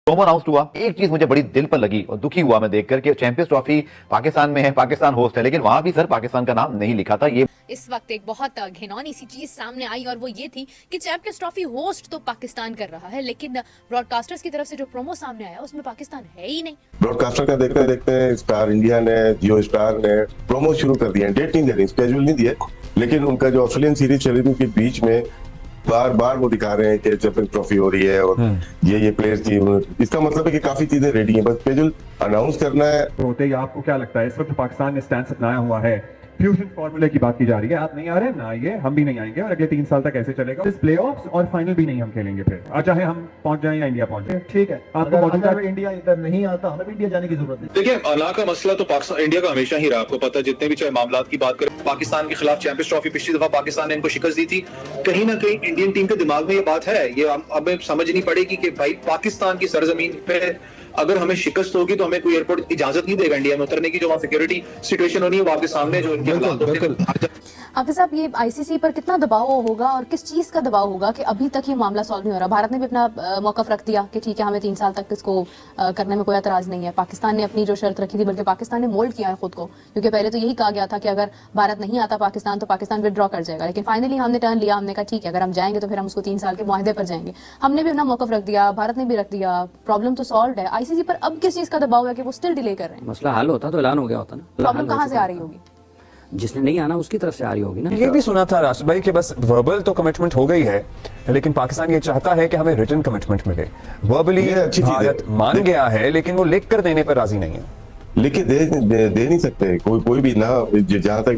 Promo announce हुआ, एक चीज मुझे बड़ी दिल पर लगी और दुखी हुआ मैं देखकर कि चैंपियंस ट्रॉफी पाकिस्तान में है, पाकिस्तान होस्ट है, लेकिन वहां भी सर पाकिस्तान का नाम नहीं लिखा था। ये इस वक्त एक बहुत घिनौनी सी चीज सामने आई और वो ये थी कि चैंपियंस ट्रॉफी होस्ट तो पाकिस्तान कर रहा है, लेकिन ब्रॉडकास्टर्स की तरफ से जो प्रोमो सामने आया उसमें पाकिस्तान है ही नहीं। ब्रॉडकास्टर का देखते देखते स्टार इंडिया ने, जियो स्टार ने प्रोमो शुरू कर दिया। डेट नहीं दे रही, स्केड्यूल नहीं दिए, लेकिन उनका जो ऑस्ट्रेलियन सीरीज चली थी उसके बीच में बार बार वो दिखा रहे हैं कि चैंपियंस ट्रॉफी हो रही है और ये प्लेयर्स की। इसका मतलब है कि काफी चीजें रेडी हैं, बस स्केड्यूल अनाउंस करना है। होते ही आपको क्या लगता है इस वक्त पाकिस्तान ने स्टैंड अपनाया हुआ है, फ्यूजन फार्मूले की बात की जा रही है, आप नहीं आ रहे ना आइए, हम भी नहीं आएंगे और अगले 3 साल तक ऐसे चलेगा। इस प्लेऑफ्स और फाइनल भी नहीं हम खेलेंगे फिर, चाहे हम पहुंच जाएं या इंडिया पहुंच जाए। ठीक है, आपको मौजूदा इंडिया इधर नहीं आता, हमें भी इंडिया जाने की जरूरत नहीं। देखिए, अला का मसला तो पाकिस्तान इंडिया का हमेशा ही रहा, आपको पता है। जितने भी चाहे मामला की बात करें, पाकिस्तान के खिलाफ चैंपियंस ट्रॉफी पिछली दफा पाकिस्तान ने इनको शिकस्त दी थी। कहीं ना कहीं इंडियन टीम के दिमाग में ये बात है, ये हमें समझनी पड़ेगी कि भाई पाकिस्तान की सरजमीन पे अगर हमें शिकस्त होगी तो हमें कोई एयरपोर्ट इजाजत नहीं देगा इंडिया में उतरने की। जो वहाँ सिक्योरिटी सिचुएशन होनी है वो आपके सामने, जो इनके हालात होते हैं। हाफिज साहब, ये आईसीसी पर कितना दबाव होगा और किस चीज का दबाव होगा कि अभी तक ये मामला सॉल्व नहीं हो रहा? भारत ने भी अपना मौकफ रख दिया कि ठीक है, हमें 3 साल तक इसको करने में कोई एतराज नहीं है। पाकिस्तान ने अपनी जो शर्त रखी थी, बल्कि पाकिस्तान ने मोल्ड किया है खुद को, क्योंकि पहले तो यही कहा गया था कि अगर भारत नहीं आता पाकिस्तान तो पाकिस्तान विड्रॉ कर जाएगा, लेकिन फाइनली हमने टर्न लिया, हमने कहा ठीक है, अगर हम जाएंगे तो फिर हम उसको 3 साल के मुआहदे पर जाएंगे। हमने भी अपना मौकफ रख दिया, भारत ने भी रख दिया, प्रॉब्लम तो सॉल्व है। आईसीसी पर अब किस चीज का दबाव है कि वो स्टिल डिले कर रहे हैं? मसला हल होता तो ऐलान हो गया होता ना। प्रॉब्लम कहाँ से आ रही होगी? जिसने नहीं आना उसकी तरफ से आ रही होगी ना। ये भी सुना था राष्ट्र भाई कि बस वर्बल तो कमिटमेंट हो गई है, लेकिन पाकिस्तान ये चाहता है कि हमें रिटन कमिटमेंट मिले। वर्बली भारत मान गया है, लेकिन वो लिख कर देने पर राजी नहीं है। लिख के दे नहीं सकते कोई भी ना। जहां तक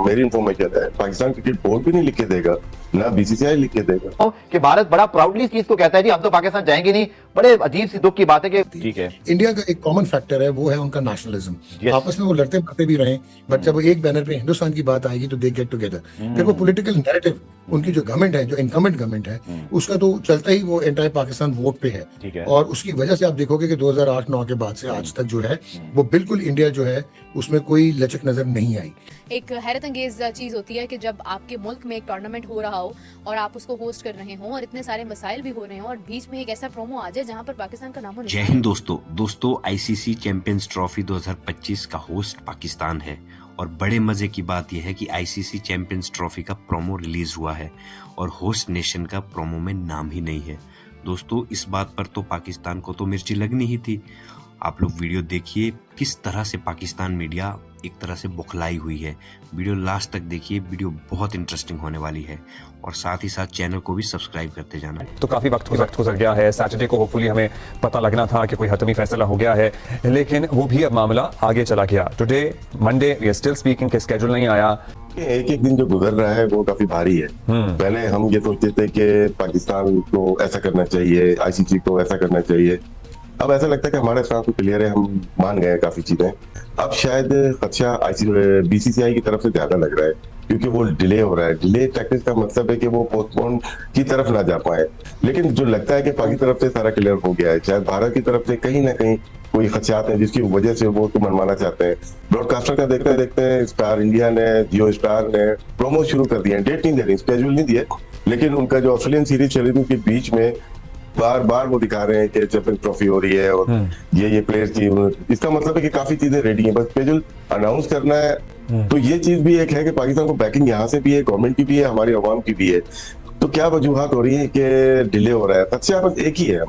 मेरी इंफॉर्मेशन है, पाकिस्तान क्रिकेट बोर्ड भी नहीं लिख के देगा, ना बीसीसीआई लिख के देगा। कि भारत बड़ा प्राउडली इस चीज को कहता है जी हम तो पाकिस्तान जाएंगे नहीं। बड़े अजीब सी दुख की बात है कि ठीक है, इंडिया का एक कॉमन फैक्टर है, वो है उनका नेशनलिज्म। आपस में वो लड़ते मरते भी रहे, बट जब वो एक बैनर पे हिंदुस्तान की बात आएगी तो दे गेट टुगेदर। फिर वो पॉलिटिकल नैरेटिव उनकी जो गवर्नमेंट है, जो इनकमेंट गवर्नमेंट है, उसका तो चलता ही वो एंटायर पाकिस्तान वोट पे है। और उसकी वजह से आप देखोगे कि 2008-9 के बाद से आज तक जो है वो बिल्कुल इंडिया जो है उसमें कोई लचक नजर नहीं आई। एक हैरत अंगेज चीज होती है कि जब आपके मुल्क में एक टूर्नामेंट हो रहा हो और आप उसको होस्ट कर रहे हो और इतने सारे मसाइल भी हो रहे हो और बीच में एक ऐसा प्रोमो आ जाए जहां पर पाकिस्तान का नाम। जय हिंद दोस्तों, आईसीसी चैंपियंस ट्रॉफी 2025 का होस्ट पाकिस्तान है और बड़े मजे की बात यह है कि आईसीसी चैंपियंस ट्रॉफी का प्रोमो रिलीज हुआ है और होस्ट नेशन का प्रोमो में नाम ही नहीं है। दोस्तों, इस बात पर तो पाकिस्तान को तो मिर्ची लगनी ही थी। आप लोग वीडियो देखिए किस तरह से पाकिस्तान मीडिया एक तरह से बुखलाई हुई है। वीडियो लास्ट तक देखिए, वीडियो बहुत इंटरेस्टिंग होने वाली है और साथ ही साथ चैनल को भी सब्सक्राइब करते जाना। तो काफी वक्त गुजर गया है। सैटरडे को होपफुली हमें पता लगना था कि कोई हतमी फैसला हो गया है, लेकिन वो भी अब मामला आगे चला गया। Today Monday we are still speaking के स्केड्यूल नहीं आया। एक एक दिन जो गुजर रहा है वो काफी भारी है। पहले हम ये सोचते थे कि पाकिस्तान को ऐसा करना चाहिए, आईसीसी को ऐसा करना चाहिए। अब ऐसा लगता है कि हमारे साथ तो क्लियर है, हम मान गए काफी चीजें। अब शायद खदशा बीसीसीआई की तरफ से ज्यादा लग रहा है, क्योंकि वो डिले हो रहा है। डिले टैक्टिक्स का मतलब है कि वो पोस्टपोन की तरफ ना जा पाए, लेकिन जो लगता है कि पाकिस्तान की तरफ से सारा क्लियर हो गया है। शायद भारत की तरफ से कहीं ना कहीं कोई खदशात हैं जिसकी वजह से वो तो मनवाना चाहते हैं। ब्रॉडकास्टर का देखते देखते स्टार इंडिया ने, जियो स्टार ने प्रोमो शुरू कर दिया। डेट नहीं दे रही, स्केड्यूल नहीं दिए, लेकिन उनका जो ऑस्ट्रेलियन सीरीज चली थी उसके बीच में बार बार वो दिखा रहे हैं कि चैंपियंस ट्रॉफी हो रही है और ये प्लेयर्स की। इसका मतलब है कि काफी चीजें रेडी हैं, बस स्केड्यूल अनाउंस करना है। तो ये चीज भी एक है कि पाकिस्तान को बैकिंग यहाँ से भी है, गवर्नमेंट की भी है, हमारी अवाम की भी है। तो क्या वजूहत हो रही है कि डिले हो रहा है? अच्छा, बस एक ही है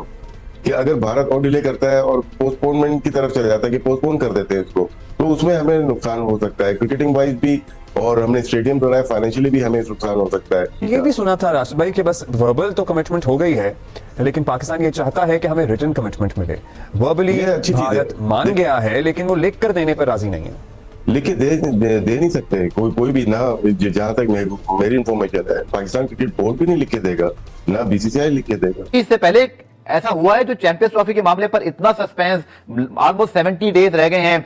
कि अगर भारत और डिले करता है और पोस्टपोनमेंट की तरफ चला जाता है कि पोस्टपोन कर देते हैं इसको, तो उसमें हमें नुकसान हो सकता है, क्रिकेटिंग वाइज भी, और हमने स्टेडियम बनाया, फाइनेंशियली भी हमें नुकसान हो सकता है। ये भी सुना था राष्ट्र भाई कि बस वर्बल तो कमिटमेंट हो गई है, लेकिन पाकिस्तान ये चाहता है कि हमें रिटन कमिटमेंट मिले। वर्बली भारत मान गया है, लेकिन वो लिख कर देने पर राजी नहीं है। लिख के दे नहीं सकते कोई भी ना। जहां तक मेरी इंफॉर्मेशन है, पाकिस्तान क्रिकेट बोर्ड भी नहीं लिख के देगा, ना बीसीसीआई लिख के देगा। इससे पहले ऐसा हुआ है जो चैंपियंस ट्रॉफी के मामले पर इतना सस्पेंस, ऑलमोस्ट 70 डेज रह गए हैं,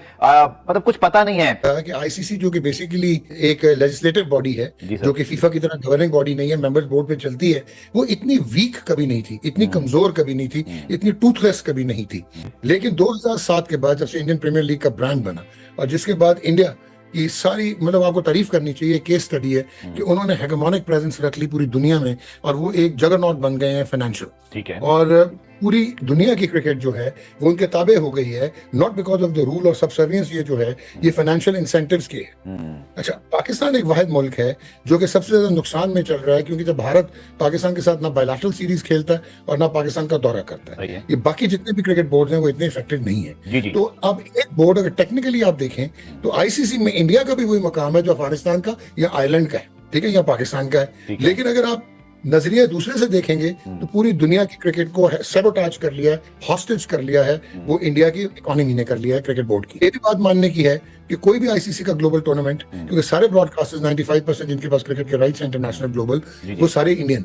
मतलब कुछ पता नहीं है कि आईसीसी जो कि बेसिकली एक लेजिस्लेटिव बॉडी है, जो कि फीफा की तरह गवर्निंग बॉडी नहीं है, मेंबर्स बोर्ड पे चलती है, वो इतनी वीक कभी नहीं थी, इतनी कमजोर कभी नहीं थी, इतनी टूथलेस कभी नहीं थी। लेकिन 2007 के बाद जब से इंडियन प्रीमियर लीग का ब्रांड बना और जिसके बाद इंडिया की सारी, मतलब आपको तारीफ करनी चाहिए, केस स्टडी है कि उन्होंने हेगेमोनिक प्रेजेंस रख ली पूरी दुनिया में और वो एक जगरनॉट बन गए हैं फाइनेंशियल। ठीक है। और पूरी दुनिया की क्रिकेट जो है वो उनके ताबे हो गई है, not because of the rule और सब्सर्वियंस। ये जो है ये फाइनेंशियल इंसेंटिव्स के है। अच्छा, पाकिस्तान एक वाहिद मुल्क है जो कि सबसे ज्यादा नुकसान में चल रहा है, क्योंकि जब भारत पाकिस्तान के साथ ना बायलैटरल सीरीज खेलता है और ना पाकिस्तान का दौरा करता सही है। है। ये बाकी जितने भी क्रिकेट बोर्ड हैं वो इतने इफेक्टेड नहीं जी, है। जी। तो अब एक बोर्ड अगर टेक्निकली आप देखें तो आईसीसी में इंडिया का भी वही मकाम है जो अफगानिस्तान का या आयरलैंड का है, ठीक है, या पाकिस्तान का है। ठीक है। लेकिन अगर आप नजरिया दूसरे से देखेंगे तो पूरी दुनिया की क्रिकेट को सेबोटाज कर लिया है, हॉस्टेज कर लिया है, वो इंडिया की इकोनॉमी ने कर लिया है क्रिकेट बोर्ड की। ये भी बात मानने की है कि कोई भी आईसीसी का ग्लोबल टूर्नामेंट, क्योंकि सारे ब्रॉडकास्टर्स 95% जिनके पास क्रिकेट के राइट्स इंटरनेशनल ग्लोबल, जी, जी। वो सारे इंडियन।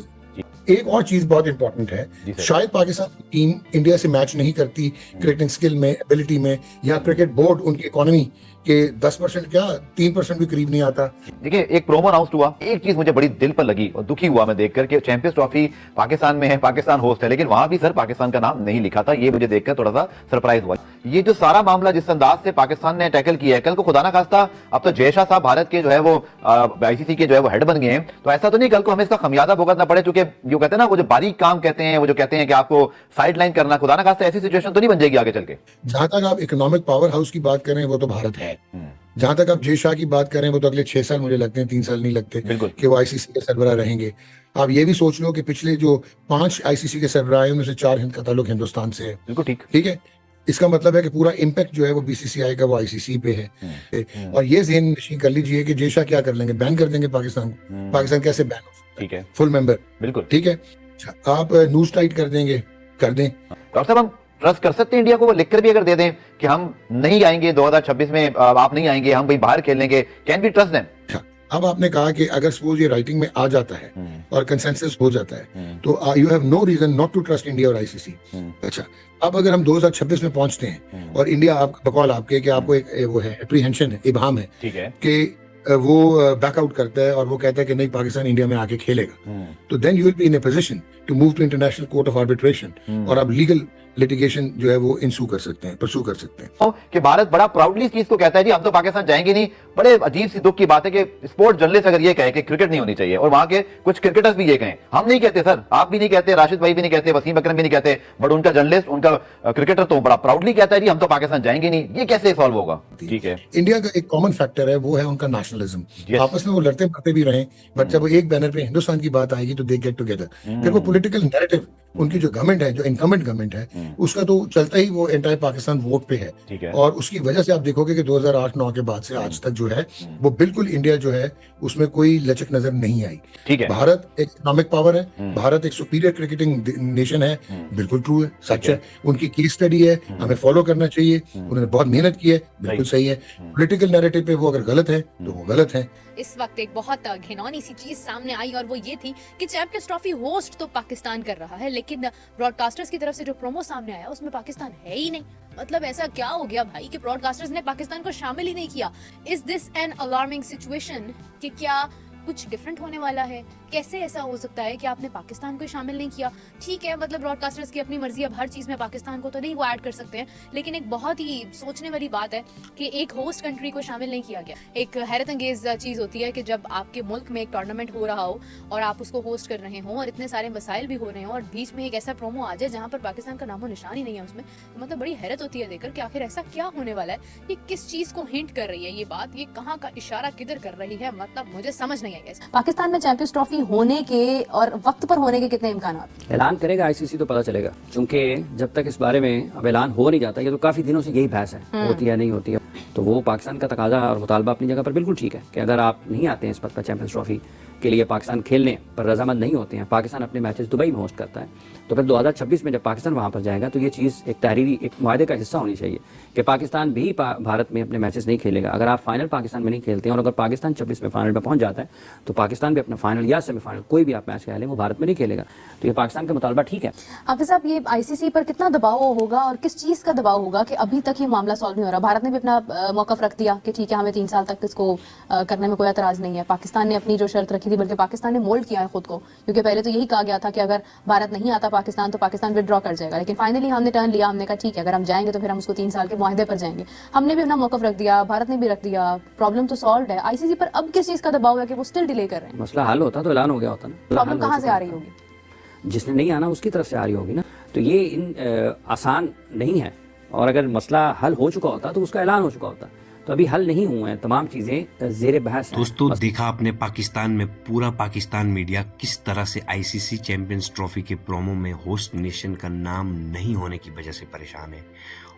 एक और चीज बहुत इंपॉर्टेंट जी है, सर। शायद पाकिस्तान की टीम इंडिया से मैच नहीं करती क्रिकेटिंग स्किल में, एबिलिटी में, या क्रिकेट बोर्ड उनकी इकोनॉमी के 10% क्या 3% भी करीब नहीं आता। देखिए, एक प्रोमो अनाउंस हुआ, एक चीज मुझे बड़ी दिल पर लगी और दुखी हुआ मैं देखकर कि चैंपियंस ट्रॉफी पाकिस्तान में है, पाकिस्तान होस्ट है, लेकिन वहां भी सर पाकिस्तान का नाम नहीं लिखा था। ये मुझे देखकर थोड़ा सा सरप्राइज हुआ। ये जो सारा मामला जिस अंदाज से पाकिस्तान ने टैकल किया है, कल को खुदा ना खास्ता अब तो जय शाह साहब भारत के जो है वो आईसीसी के जो है वो हेड बन गए हैं, तो ऐसा तो नहीं कल को हमें इसका खमियाजा भुगतना पड़े, क्योंकि जो कहते हैं ना वो जो बारीक काम कहते हैं, वो जो कहते हैं कि आपको साइड लाइन करना, खुदा ना खास्ता ऐसी सिचुएशन तो नहीं बन जाएगी आगे चल के। जहां तक आप इकोनॉमिक पावर हाउस की बात करें वो तो भारत है। जहां तक आप जय शाह की बात करें वो तो अगले 6 साल मुझे लगते हैं, 3 साल नहीं लगते बिल्कुल। कि वो आईसीसी के सरबराह रहेंगे। आप ये भी सोच लो कि पिछले जो 5 आईसीसी के सरबराह हैं उनमें से 4 का ताल्लुक हिंदुस्तान से है, बिल्कुल ठीक। ठीक है। इसका मतलब है कि पूरा इम्पैक्ट जो है वो बीसीसीआई का वो आईसीसी पे है। और ये ज़हन नशीं कर लीजिए कि जय शाह क्या कर लेंगे, बैन कर देंगे पाकिस्तान को। पाकिस्तान कैसे बैन हो सकता ठीक है, है फुल मेंबर, बिल्कुल। ठीक है। अच्छा, आप न्यूज टाइट कर देंगे, कर दें। डॉक्टर साहब, हम ट्रस्ट कर सकते हैं इंडिया को, वो लिखकर भी अगर दे दें कि हम नहीं आएंगे 2026 में, आप नहीं आएंगे, हम भाई बाहर खेल लेंगे, कैन बी ट्रस्ट देम? अच्छा, अब आपने कहा कि अगर सपोज ये राइटिंग में आ जाता है और कंसेंसस हो जाता है तो you have no reason not to trust India और आईसीसी। अच्छा, अब अगर हम 2026 में पहुंचते हैं और इंडिया आप बकौल आपके कि आपको एक वो है एप्रीहेंशन है, इबाम है ठीक है। कि वो बैकआउट करता है और वो कहता है कि नहीं पाकिस्तान इंडिया में आके खेलेगा, तो then you will be in a position to move to international court of arbitration और आप लीगल लिटिगेशन जो है वो इंसू कर सकते हैं, परसू कर सकते हैं। कि भारत बड़ा प्राउडली इस चीज को कहता है जी हम तो पाकिस्तान जाएंगे नहीं। बड़े अजीब सी दुख की बात है कि स्पोर्ट जर्नलिस्ट अगर ये कहे कि क्रिकेट नहीं होनी चाहिए और वहां के कुछ क्रिकेटर्स भी ये कहें, हम नहीं कहते सर, आप भी नहीं कहते, राशिद भाई भी नहीं कहते, वसीम अकरम भी नहीं कहते, बट उनका जर्नलिस्ट, उनका क्रिकेटर तो बड़ा प्राउडली कहता है जी हम तो पाकिस्तान जाएंगे नहीं। ये कैसे सॉल्व होगा? ठीक है। इंडिया का एक कॉमन फैक्टर है, वो है उनका नेशनलिज्म। Yes. आपस में वो लड़ते मरते भी रहे, बट जब वो एक बैनर पे हिंदुस्तान की बात आएगी तो दे गेट टुगेदर। फिर वो पॉलिटिकल नैरेटिव उनकी जो गवर्नमेंट है, जो इनकमेंट गवर्नमेंट है, उसका तो चलता ही वो एंटायर पाकिस्तान वोट पे है। ठीक है। और उसकी वजह से आप देखोगे कि 2008-9 के बाद से आज तक जो है वो बिल्कुल इंडिया जो है उसमें कोई लचक नजर नहीं आई। ठीक है। भारत एक इकोनॉमिक पावर है, भारत एक सुपीरियर क्रिकेटिंग नेशन है, बिल्कुल ट्रू है, सच है। उनकी केस स्टडी है, हमें फॉलो करना चाहिए। उन्होंने बहुत मेहनत की है, बिल्कुल सही है। पॉलिटिकल नैरेटिव पे वो अगर गलत है तो वो गलत है। इस वक्त एक बहुत घिनौनी सी चीज सामने आई और वो ये थी कि चैंपियंस ट्रॉफी होस्ट तो पाकिस्तान कर रहा है, लेकिन ब्रॉडकास्टर्स की तरफ से जो प्रोमो सामने आया उसमें पाकिस्तान है ही नहीं। मतलब ऐसा क्या हो गया भाई कि ब्रॉडकास्टर्स ने पाकिस्तान को शामिल ही नहीं किया? Is this an alarming situation कि क्या कुछ डिफरेंट होने वाला है? कैसे ऐसा हो सकता है कि आपने पाकिस्तान को शामिल नहीं किया? ठीक है, मतलब ब्रॉडकास्टर्स की अपनी मर्जी, अब हर चीज में पाकिस्तान को तो नहीं वो ऐड कर सकते हैं, लेकिन एक बहुत ही सोचने वाली बात है कि एक होस्ट कंट्री को शामिल नहीं किया गया। एक हैरत अंगेज चीज होती है कि जब आपके मुल्क में एक टूर्नामेंट हो रहा हो और आप उसको होस्ट कर रहे हो और इतने सारे मसाइल भी हो रहे हो और बीच में एक ऐसा प्रोमो आ जाए जहाँ पर पाकिस्तान का नामो निशान ही नहीं है उसमें, तो मतलब बड़ी हैरत होती है देखकर कि आखिर ऐसा क्या होने वाला है, ये किस चीज को हिंट कर रही है ये बात, ये कहाँ का इशारा किधर कर रही है, मतलब मुझे समझ नहीं आई। पाकिस्तान में चैंपियंस ट्रॉफी होने के और वक्त पर होने के कितने इम्कान? ऐलान करेगा आईसीसी तो पता चलेगा, क्योंकि जब तक इस बारे में अब ऐलान हो नहीं जाता, ये तो काफी दिनों से यही बहस है, होती है नहीं होती है। तो वो पाकिस्तान का तकाजा और मुतालबा अपनी जगह पर बिल्कुल ठीक है कि अगर आप नहीं आते हैं इस पद पर चैंपियंस ट्रॉफी के लिए, पाकिस्तान खेलने पर रजामंद नहीं होते हैं, पाकिस्तान अपने मैचेस दुबई में होस्ट करता है, तो फिर 2026 में जब पाकिस्तान वहाँ पर जाएगा तो ये चीज़ एक तहरीरी, एक मुआहदे का हिस्सा होनी चाहिए कि पाकिस्तान भी भारत में अपने मैचेस नहीं खेलेगा। अगर आप फाइनल पाकिस्तान में नहीं खेलते हैं और अगर पाकिस्तान 26 में फाइनल में पहुंच जाता है तो पाकिस्तान भी अपना फाइनल या सेमीफाइनल कोई भी आप मैच खेलें वो भारत में नहीं खेलेगा। तो ये पाकिस्तान का मुतालबा ठीक है। हाफिज साहब, ये आईसीसी पर कितना दबाव होगा और किस चीज का दबाव होगा कि अभी तक ये मामला सॉल्व नहीं हो रहा? भारत ने भी अपना मौकफ रख दिया कि ठीक है हमें 3 साल तक इसको करने में कोई एतराज नहीं है। पाकिस्तान ने अपनी जो शर्त रखी थी, बल्कि पाकिस्तान ने मोल्ड किया है खुद को, क्योंकि पहले तो यही कहा गया था कि अगर भारत नहीं आता पाकिस्तान तो पाकिस्तान विड्रॉ कर जाएगा, लेकिन फाइनली हमने टर्न लिया, हमने कहा ठीक है अगर हम जाएंगे तो फिर हम उसको 3 साल के मुआहदे पर जाएंगे। हमने भी अपना मौकफ रख दिया, भारत ने भी रख दिया, प्रॉब्लम तो सॉल्व है। आईसीसी पर अब किस चीज का दबाव है कि वो स्टिल डिले कर रहे हैं? मसला हल होता तो ऐलान हो गया होता ना। प्रॉब्लम कहाँ से आ रही होगी? जिसने नहीं आना उसकी तरफ से आ रही होगी ना। तो ये आसान नहीं है, और अगर मसला हल हो चुका होता तो उसका ऐलान हो चुका होता। तो अभी हल नहीं हुए हैं, तमाम चीजें जेर बहस हैं। दोस्तों देखा आपने पाकिस्तान में पूरा पाकिस्तान मीडिया किस तरह से आईसीसी चैंपियंस ट्रॉफी के प्रोमो में होस्ट नेशन का नाम नहीं होने की वजह से परेशान है।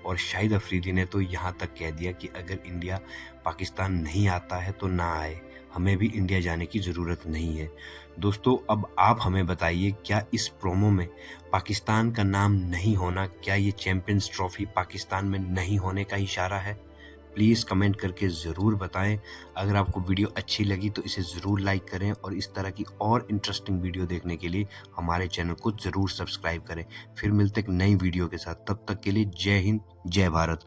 और शाहिद अफरीदी ने तो यहाँ तक कह दिया कि अगर इंडिया पाकिस्तान नहीं आता है तो ना आए, हमें भी इंडिया जाने की ज़रूरत नहीं है। दोस्तों अब आप हमें बताइए, क्या इस प्रोमो में पाकिस्तान का नाम नहीं होना, क्या ये चैंपियंस ट्रॉफी पाकिस्तान में नहीं होने का इशारा है? प्लीज़ कमेंट करके ज़रूर बताएं। अगर आपको वीडियो अच्छी लगी तो इसे ज़रूर लाइक करें, और इस तरह की और इंटरेस्टिंग वीडियो देखने के लिए हमारे चैनल को ज़रूर सब्सक्राइब करें। फिर मिलते एक नई वीडियो के साथ, तब तक के लिए जय हिंद, जय भारत।